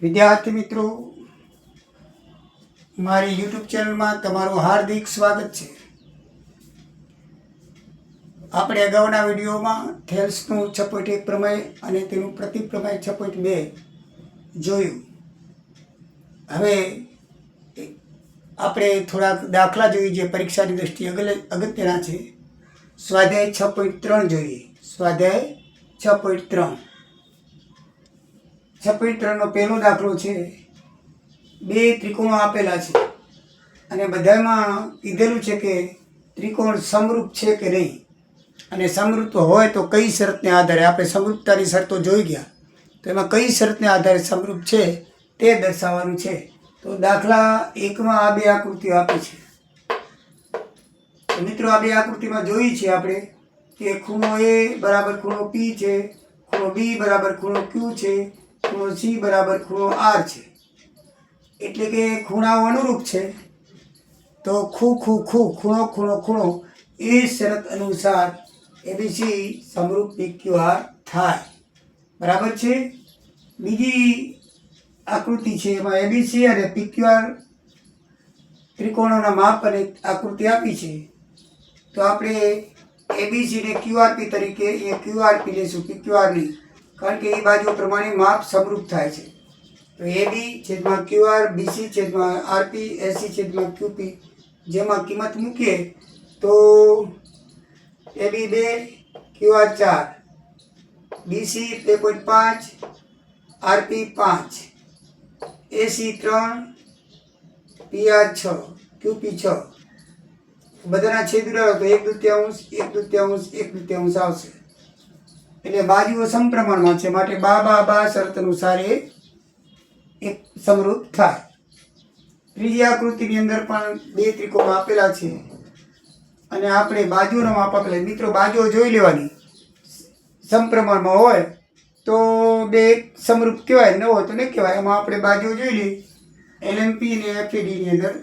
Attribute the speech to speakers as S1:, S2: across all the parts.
S1: વિદ્યાર્થી મિત્રો, મારી યુટ્યુબ ચેનલમાં તમારું હાર્દિક સ્વાગત છે. આપણે અગાઉના વિડીયોમાં થેલ્સનું 6.1 પ્રમેય અને તેનું પ્રતિપ્રમેય 6.2 જોયું. હવે આપણે થોડાક દાખલા જોઈએ જે પરીક્ષાની દ્રષ્ટિએ અગત્યના છે. સ્વાધ્યાય 6.3 જોઈએ. સ્વાધ્યાય 6.3 6.3નો પહેલો દાખલો છે. બે ત્રિકોણો આપેલા છે અને બધામાં કીધેલું છે કે ત્રિકોણ સમરૂપ છે કે નહીં, અને સમરૂપ હોય તો કઈ શરતને આધારે. આપણે સમરૂપતાની શરતો જોઈ ગયા, તો એમાં કઈ શરતને આધારે સમરૂપ છે તે દર્શાવવાનું છે. તો દાખલા 1માં આ બે આકૃતિઓ આપી છે. તો મિત્રો, આ બે આકૃતિમાં જોઈ છે આપણે કે ખૂણો A બરાબર ખૂણો P છે, ખૂણો B બરાબર ખૂણો Q છે, ખૂણો C બરાબર ખૂણો R છે. એટલે કે ખૂણાઓ અનુરૂપ છે. તો ખૂણો એ શરત અનુસાર ABC સમરૂપ PQR થાય. બરાબર છે. બીજી આકૃતિ છે, એમાં ABC અને PQR ત્રિકોણોના માપ અને આકૃતિ આપી છે. તો આપણે ABC ને QRP તરીકે એ QRP લેશું, PQR નહીં, કારણ કે એ બાજુ પ્રમાણે માપ સમરૂપ થાય છે. તો AB છેદમાં QR, BC છેદમાં RP, AC છેદમાં QP જેમાં કિંમત મૂકીએ તો AB 2, QR 4, BC 2.5, RP 5, AC 3, PR 6, QP 6. બધાના છેદ ઉડાડો તો 1/2 આવશે. એટલે બાજુઓ સમપ્રમાણમાં છે, માટે બા શરત અનુસાર એ એક સમરૂપ થાય. ત્રીજી આકૃતિની અંદર પણ બે ત્રિકોણો આપેલા છે અને આપણે બાજુનો માપ આપેલા. મિત્રો, બાજુઓ જોઈ લેવાની. સમપ્રમાણમાં હોય તો બે સમરૂપ કહેવાય, ન હોય તો નહીં કહેવાય. એમાં આપણે બાજુઓ જોઈ લઈએ. LMP અને FED ની અંદર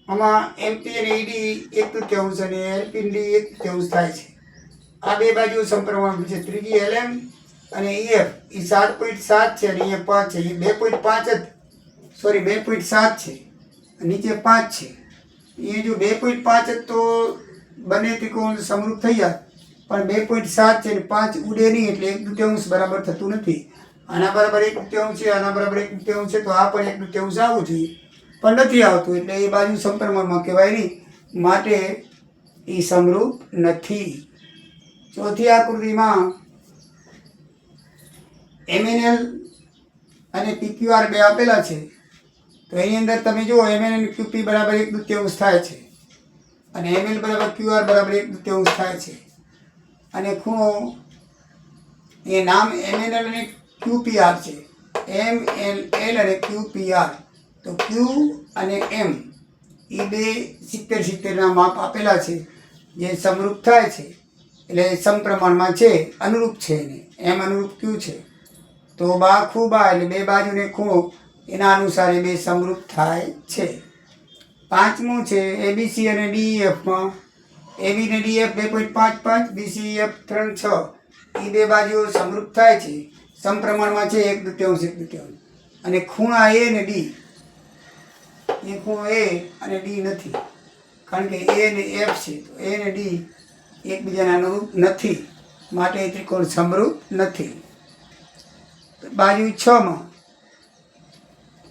S1: આમાં MP અને ED 1/3 અને LP અને D 1/3 થાય છે. આ બે બાજુ સમપ્રમાણમાં છે. ત્રીજી LM અને EF એ 7.7 છે અને અહીંયા 5 છે. એ 2.7 છે, નીચે 5 છે. એ જો 2.5 જ તો બંને ત્રિકોણ સમરૂપ થઈ જાય, પણ 2.7 છે અને 5 ઉડે નહીં, એટલે 1/2 બરાબર થતું નથી. આના બરાબર 1/2 છે, આના બરાબર 1/2 છે, તો આ પણ 1/2 આવવું જોઈએ, પણ નથી આવતું. એટલે એ બાજુ સમપ્રમાણમાં કહેવાય નહીં, માટે એ સમરૂપ નથી. ચોથી આકૃતિમાં MNL અને PQR બે આપેલા છે. તો એની અંદર તમે જુઓ, MN અને QP બરાબર 1/2 થાય છે અને ML બરાબર QR બરાબર 1/2 થાય છે. અને ખૂણો એ નામ MNL અને QPR છે. MNL અને QPR. તો Q અને M એ બે 70-70ના માપ આપેલા છે, જે સમરૂપ થાય છે. એટલે સમપ્રમાણમાં છે, અનુરૂપ છે એને. M અનુરૂપ Q છે. તો બા એટલે બે બાજુને ખૂણો એના અનુસાર એ બે સમરૂપ થાય છે. પાંચમું છે ABC અને DEFમાં. AB અને DF 2.55, BCF 3.6 એ બે બાજુઓ સમરૂપ થાય છે, સમપ્રમાણમાં છે, 1/2. અને ખૂણા A અને D, એ ખૂણો A અને D નથી, કારણ કે A અને F છે. તો A અને D એકબીજાના અનુરૂપ નથી, માટે એ ત્રિકોણ સમરૂપ નથી. બાજુ 6માં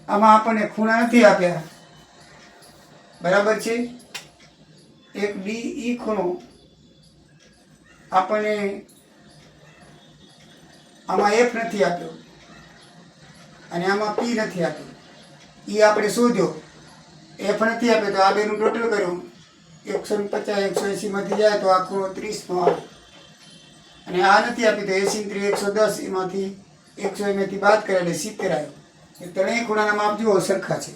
S1: આમાં આપણને ખૂણા નથી આપ્યા, બરાબર છે. એક DE ખૂણો આપણને આમાં F નથી આપ્યો અને આમાં P નથી આપ્યો. એ આપણે શોધ્યો. F નથી આપ્યો તો આ બેનું ટોટલ કર્યું, 150 180 માંથી જાય તો આ ખૂણો 30 નો આવે. અને આ નથી આપી તો 80 × 110, એમાંથી 100 એમાંથી બાદ કર્યા એટલે 70 આવ્યો. એ ત્રણેય ખૂણાના માપ જુઓ સરખા છે,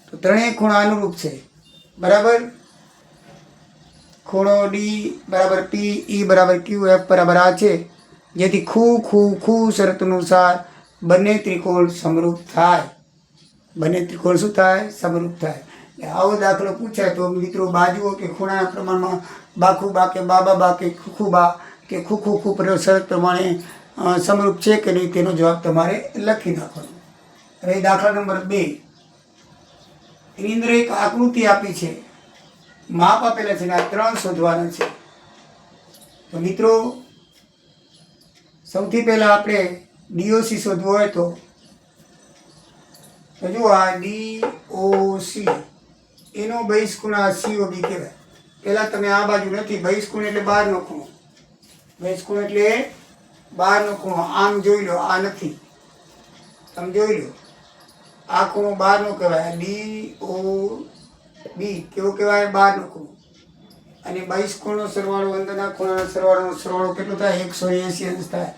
S1: તો ત્રણેય ખૂણા અનુરૂપ છે. બરાબર. ખૂણો D બરાબર P, E બરાબર Q, F બરાબર આ છે, જેથી ખૂ શરત અનુસાર બંને ત્રિકોણ સમરૂપ થાય. બંને ત્રિકોણ શું થાય? સમરૂપ થાય. આવો દાખલો પૂછાય તો મિત્રો, બાજુઓ કે ખૂણાના પ્રમાણમાં બાખું બા કે બા કે ખૂ બા કે ખૂ શરત પ્રમાણે સમરૂપ છે કે નહીં તેનો જવાબ તમારે લખી નાખવાનો. હવે દાખલા નંબર 2, એની અંદર એક આકૃતિ આપી છે, માપ આપેલા છે ને આ 3 શોધવાના છે. તો મિત્રો સૌથી પહેલાં આપણે DOC શોધવું હોય તો જુઓ આ DOC એનો બહિષ્કોણ COB કહેવાય. પહેલાં તમે આ બાજુ નથી, બહિષ્કોણ એટલે બહારનો ખૂણો, બહિષ્કોણ એટલે બહારનો ખૂણો. આમ જોઈ લો, આ નથી, તમે જોઈ લો, આ ખૂણો બહારનો કહેવાય. DOB કેવો કહેવાય? બહારનો ખૂણો. અને બહિષ્કોણનો સરવાળો, અંદરના ખૂણાના સરવાળોનો સરવાળો કેટલો થાય? 180 અંશ થાય.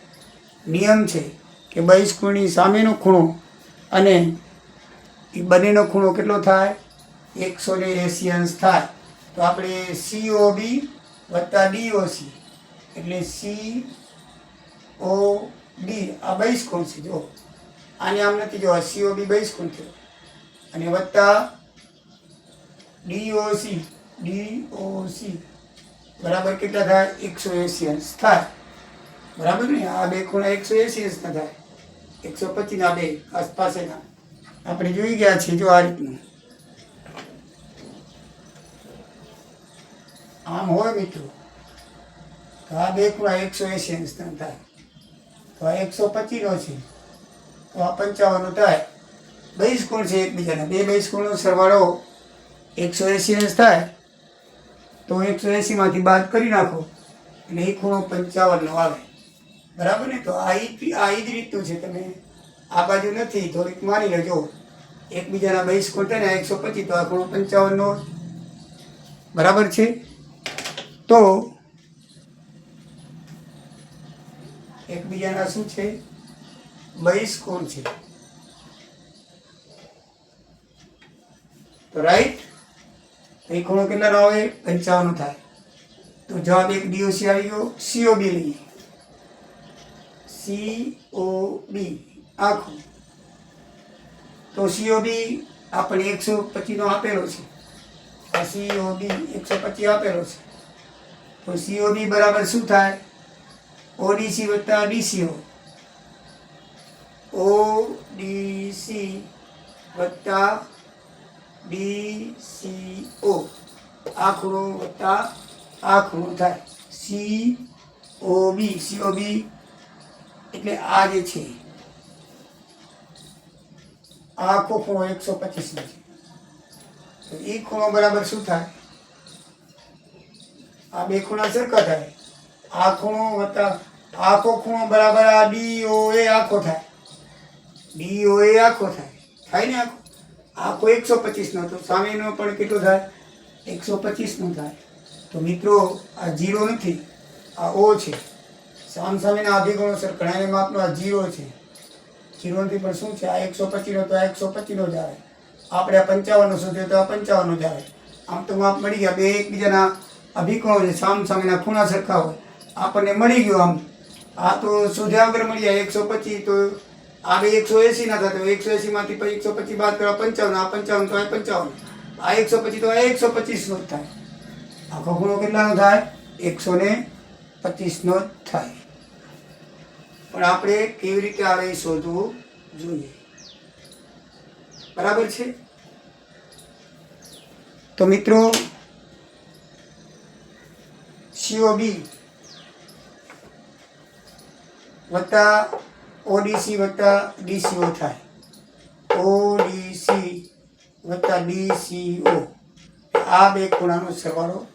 S1: નિયમ છે કે બહિષ્કોણની સામેનો ખૂણો અને એ બંનેનો ખૂણો કેટલો થાય? 180 અંશ થાય. તો આપણે COB વત્તા DOC એટલે COB આ બહિષ્કોણ છે. જો આને આમ નથી, જો આ COB બહિષ્કોણ થયો અને વત્તા DOC બરાબર કેટલા થાય? 180 અંશ થાય. બરાબર ને? આ બે ખૂણા 180 અંશના થાય. 125 ના બે આસપાસના આપણે જોઈ ગયા છીએ. જો આ રીતનું આમ હોય મિત્રો, તો આ બે ખૂણા 180 અંશના થાય. તો આ 125 નો છે, તો આ 55 નો થાય. બહિષ્કોણ છે એકબીજાના, બે બહિષ્કોણનો સરવાળો 180 અંશ થાય. તો 180 માંથી બાદ કરી નાખો એટલે એ ખૂણો 55 નો આવે. બરાબર ને? તો આ જ રીતનું છે. તમે આ બાજુ નથી, થોડીક માની લેજો. એકબીજાના બહિષ્કોણ થાય ને 125, તો આ ખૂણો 55 નો. બરાબર છે? તો એકબીજાના શું છે? બહિષ્કોણ છે. તો રાઈટ, એ ખૂણો કેટલાનો આવે? 55 થાય. તો જવાબ એક DOC આવી ગયો. COB લઈએ, COB આખું. તો COB આપણે 125 નો આપેલો છે. આ COB 125 આપેલો છે. તો COB બરાબર શું થાય? ODC વત્તા DCO, ODC વત્તા DCO આ ખૂણો વત્તા આ ખૂણો થાય. COB એટલે આ જે છે આ આખો ખૂણો 125 નો છે. તો એ ખૂણો બરાબર શું થાય? આ બે ખૂણા સરખા થાય. આ ખૂણો વત્તા આખો ખૂણો બરાબર આ DOA આખો થાય. DOA આખો થાય. થાય ને? આખો 125 નો. તો સામેનો પણ કેટલો થાય? 125 નો થાય. તો મિત્રો આ 0 નથી, આ O છે. સામસામેના અભિગુણો સરખા, એને માપનો આ 0 છે. 0 નથી પણ શું છે? આ 125 નો, તો આ 125 નો જ આવે. આપણે આ 55 નો શોધ્યો તો આ 55 નો જ આવે. આમ તો માપ મળી ગયા. બે એકબીજાના અભિકોણો છે, સામસામેના ખૂણા સરખા હોય, આપણને મળી ગયું. આમ આ તો શોધ્યા વગર મળી જાય. 125 તો આ બે 180 ના થાય. તો 180 માંથી 125 બાદ કરવા 55, આ 55 તો આ 55, આ 125 તો આ 125 નો જ થાય. આખો ખૂણો કેટલાનો થાય? 125 નો જ થાય. પણ આપણે કેવી રીતે આવે એ શોધવું જોઈએ. બરાબર છે? તો મિત્રો COB વત્તા ODC વત્તા DCO થાય. ODC વત્તા DCO આ બે ખૂણાનો સરવાળો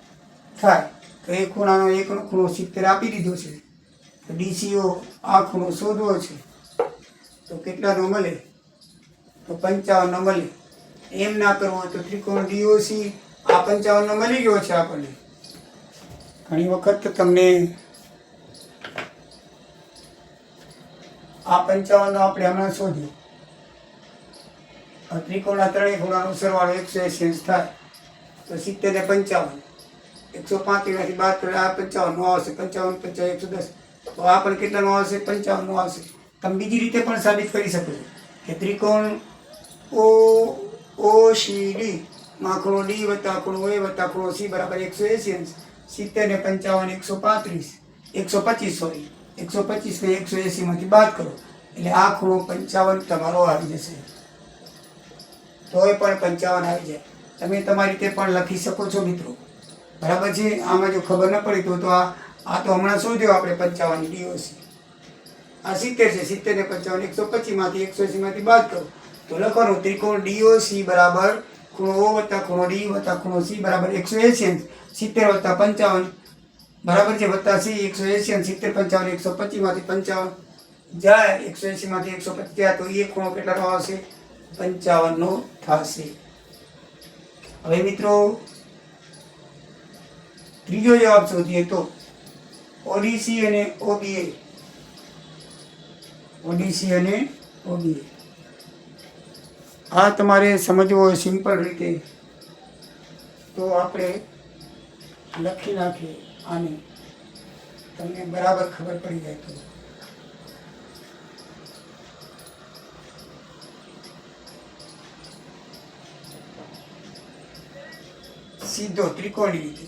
S1: થાય. તો એ ખૂણાનો એકનો ખૂણો 70 આપી દીધો છે. તો DCO આ ખૂણો શોધવો છે. તો કેટલાનો મળે? તો 55 નો મળે. એમ ના કરવું હોય તો ત્રિકોણ DOC આ 55 નો મળી ગયો છે આપણને. ઘણી વખત તમને આ 55 નો આપણે હમણાં શોધ્યું. ત્રિકોણના ત્રણેય ખૂણાનો સરવાળો 180 અંશ થાય. તો 70 ને 55, 135 માંથી બાદ કરે આ 55 નો આવશે. 55 55 110, તો આ પણ કેટલાનો આવશે? 55 નો આવશે. તમે બીજી રીતે પણ સાબિત કરી શકો છો કે ત્રિકોણ OCD માં ખૂણો D વત્તા ખૂણો A વત્તા ખૂણો C બરાબર 180 અંશ. 70 ને 55 125 સોરી 125 ને 180 માંથી બાદ કરો એટલે આ ખૂણો 55 તમારો આવી જશે. તોય પણ 55 આવી જાય. તમે તમારી રીતે પણ લખી શકો છો મિત્રો, બરાબર છે. આમાં જો ખબર ન પડી તો આ તો હમણાં શું થયું આપણે 55 DOC, આ 70 છે. 70 ને 55 125 માંથી 180 માંથી બાદ કરો તો લખવાનું ત્રિકોણ DOC બરાબર ખૂણો O વત્તા ખૂણો D વત્તા ખૂણો C બરાબર 180. 70 વત્તા 55 બરાબર છે વત્તા C 180. 70 55 125 માંથી 55 જાય, 180 માંથી 125 જાય તો એ ખૂણો કેટલાનો આવશે? 55 નો થશે. હવે મિત્રો ત્રીજો જવાબ શોધીએ તો ODC અને OBA. ODC અને OBA આ તમારે સમજવું હોય સિમ્પલ રીતે તો આપણે લખી નાખીએ આને, તમને બરાબર ખબર પડી જાય તો. સીધો ત્રિકોણની રીતે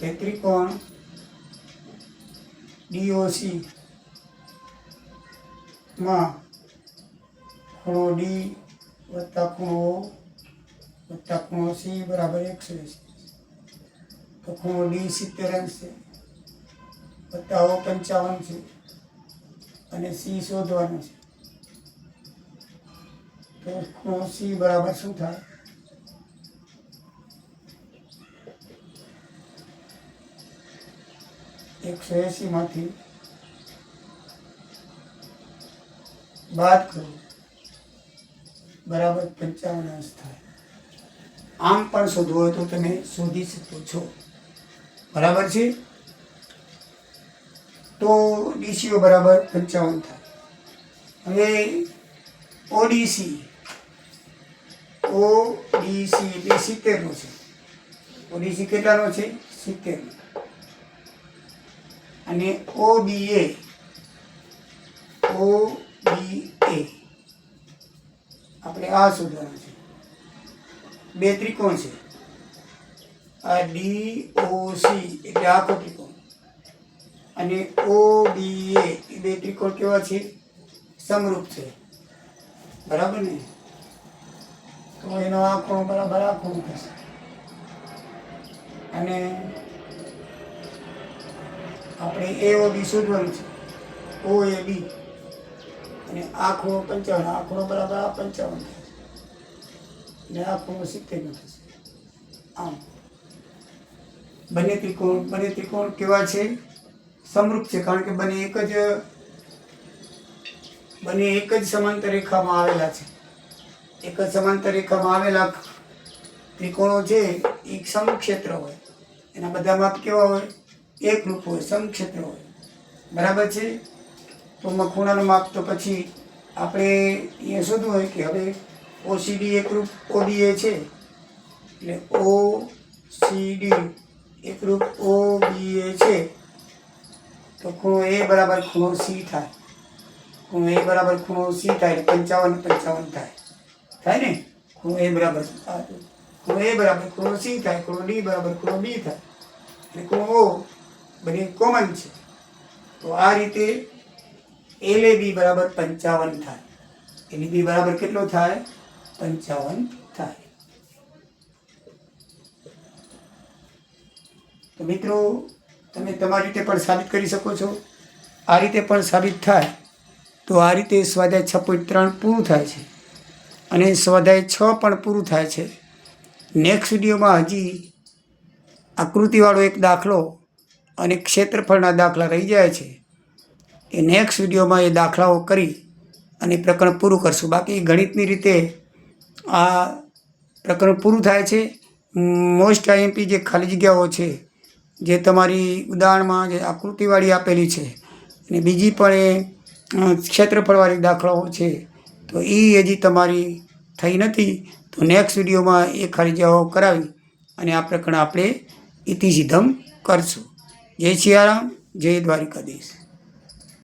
S1: એ ત્રિકોણ DOC માં ખૂણો D વત્તા ખૂણો O વત્તા ખૂણો C બરાબર 180. તો ખૂણો D 70 અંશ છે વત્તા O 55 છે અને C શોધવાનો છે. તો ખૂણો C બરાબર શું થાય? 180 માંથી બાદ કરો બરાબર 55 અંશ થાય. આમ પણ શોધવું હોય તો તમે શોધી શકો છો, બરાબર છે. તો DCO બરાબર 55 થાય. હવે ODC એટલે 70 નો છે. ODC કેટલાનો છે? 70 નો. અને OBA આપણે આ શોધવાનું છે. બે ત્રિકોણ છે, આ DOC એટલે આખો ત્રિકોણ અને OBA એ બે ત્રિકોણ કેવા છે? સમરૂપ છે, બરાબર ને. તો એનો આ ખૂણો બરાબર આ ખૂણો થશે અને આપણે AOB શોધવાનું છે. OAB અને આ ખૂણો 55, આ ખૂણો બરાબર આ 55 થશે અને આ ખૂણો 70 નો થશે. આમ બંને ત્રિકોણ કેવા છે? સમરૂપ છે, કારણ કે બંને એક જ સમાંતર રેખામાં આવેલા છે. એક જ સમાંતર રેખામાં આવેલા ત્રિકોણો છે એ સમક્ષેત્ર હોય, એના બધા માપ કેવા હોય? એકરૂપ હોય, સમક્ષેત્ર હોય, બરાબર છે. તો ખૂણાનું માપ તો પછી આપણે અહીંયા શોધવું હોય કે હવે OCD એકરૂપ OBA છે એટલે OCD એકરૂપ OBA છે તો ખૂણો A બરાબર ખૂણો C થાય. ખૂણો A બરાબર ખૂણો C થાય એટલે 55 થાય ને. ખૂણો A બરાબર ખૂણો C થાય, ખૂણો D બરાબર ખૂણો B થાય એટલે ખૂણો O બધી કોમન છે. તો આ રીતે LAB બરાબર 55 થાય. LAB બરાબર કેટલો થાય? 55 થાય. તો મિત્રો તમે તમારી રીતે પણ સાબિત કરી શકો છો. આ રીતે પણ સાબિત થાય તો આ રીતે સ્વાધ્યાય 6.3 પૂરું થાય છે અને સ્વાધ્યાય 6 પણ પૂરું થાય છે. નેક્સ્ટ વિડીયોમાં હજી આકૃતિવાળો એક દાખલો અને ક્ષેત્રફળના દાખલા રહી જાય છે. એ નેક્સ્ટ વિડીયોમાં એ દાખલાઓ કરી અને પ્રકરણ પૂરું કરશું. બાકી ગણિતની રીતે આ પ્રકરણ પૂરું થાય છે. મોસ્ટ IMP જે ખાલી જગ્યાઓ છે જે તમારી ઉદાહરણમાં જે આકૃતિવાળી આપેલી છે અને બીજી પણ એ ક્ષેત્રફળવાળી દાખલાઓ છે તો એ હજી તમારી થઈ નથી. તો નેક્સ્ટ વિડીયોમાં એ ખાલી જગ્યાઓ કરાવી અને આ પ્રકરણ આપણે ઇતિસિદ્ધમ કરશું. જય સિયારામ, જય દ્વારિકાધીશ.